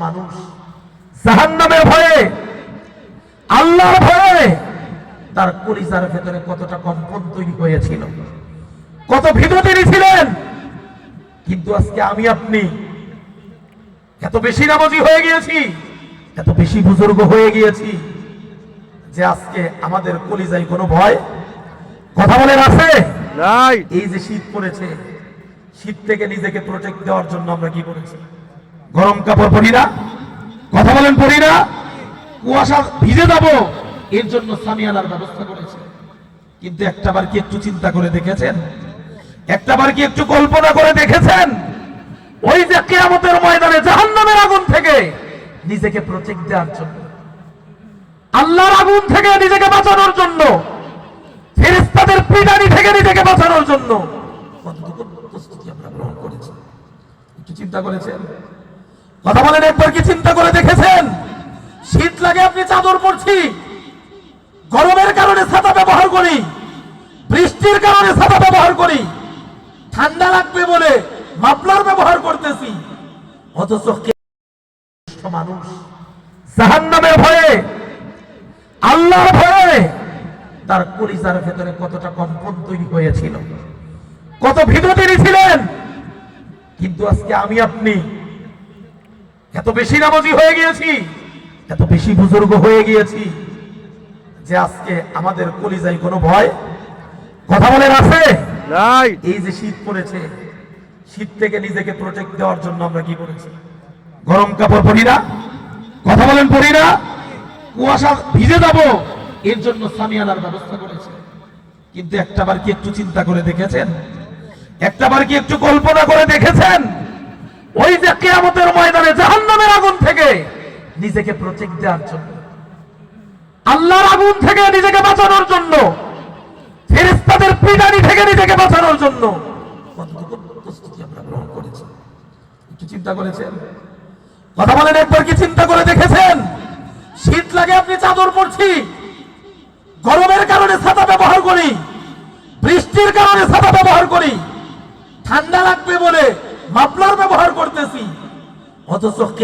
মানুষ জাহান্নামের ভয়ে, আল্লাহর ভয়ে তার কলিজার ভেতরে কতটা কম্পন তৈরি হয়েছিল, কত ভীত তিনি ছিলেন। কিন্তু আজকে আমি আপনি এত বেশি নামাজি হয়ে গিয়েছি, এত বেশি বুজুর্গ হয়ে গিয়েছি যে আজকে আমাদের কলিজায় কোনো ভয়, কথা বলেন, আছে নাই? এই যে শীত পড়েছে, শীত থেকে নিজেকে প্রোটেক্ট দেওয়ার জন্য আমরা কি করেছি? গরম কাপড় পরি না, কথা বলেন, পরি না? কুয়াশা ভিজে যাব এর জন্য সামিয়ানার ব্যবস্থা করেছে। কিন্তু একটাবার কি একটু চিন্তা করে দেখেছেন? একটাবার কি একটু কল্পনা করে দেখেছেন ওই যে কিয়ামতের ময়দানে জাহান্নামের আগুন থেকে নিজেকে প্রোটেক্ট দেওয়ার জন্য, আল্লাহর আগুন থেকে নিজেকে বাঁচানোর জন্য, ফেরেশতাদের পিটানি থেকে নিজেকে বাঁচানোর জন্য কতটুকু প্রস্তুতি আমরা গ্রহণ করেছি? একটু চিন্তা করেছেন? কথা বলেন, একবার কি চিন্তা করে দেখেছেন? শীত লাগে আপনি চাদর পরছি, গরমের কারণে ছাতা ব্যবহার করি, বৃষ্টির কারণে ছাতা ব্যবহার করি, ঠান্ডা লাগবে বলে মাফলার ব্যবহার করতেছি, অথচ মানুষ জাহান্নামের ভয়ে, আল্লাহর ভয়ে তার কলিজার ভেতরে কতটা কম্পন তৈরি হয়েছিল, কত ভীত তিনি ছিলেন। কিন্তু আজকে আমি আপনি এত বেশি নামাজি হয়ে গিয়েছি, এত বেশি বুজুর্গ হয়ে গিয়েছি যে আজকে আমাদের কলিজায় কোনো ভয়, কথা বলেন, আছে নাই? এই যে শীত পড়েছে, শীত থেকে নিজেকে প্রোটেক্ট দেওয়ার জন্য আমরা কি করেছি? গরম কাপড় পরি না, কথা বলেন, পরি না? কুয়াশা ভিজে যাব এর জন্য সামিয়ানার ব্যবস্থা করেছে। কিন্তু একটাবার কি একটু চিন্তা করে দেখেছেন? একটাবার কি একটু কল্পনা করে দেখেছেন ওই যে কিয়ামতের ময়দানে জাহান্নামের আগুন থেকে নিজেকে প্রোটেক্ট দেওয়ার জন্য, আল্লাহর আগুন থেকে নিজেকে বাঁচানোর জন্য, ফেরেশতাদের পিটানি থেকে নিজেকে বাঁচানোর জন্য কতটুকু প্রস্তুতি আমরা গ্রহণ করেছি? একটু চিন্তা করেছেন? কথা বলেন, একবার কি চিন্তা করে দেখেছেন? শীত লাগে আপনি চাদর পরছি, গরমের কারণে ছাতা ব্যবহার করি, বৃষ্টির কারণে ছাতা ব্যবহার করি, ঠান্ডা লাগবে বলে মাফলার ব্যবহার করতেছি, অথচ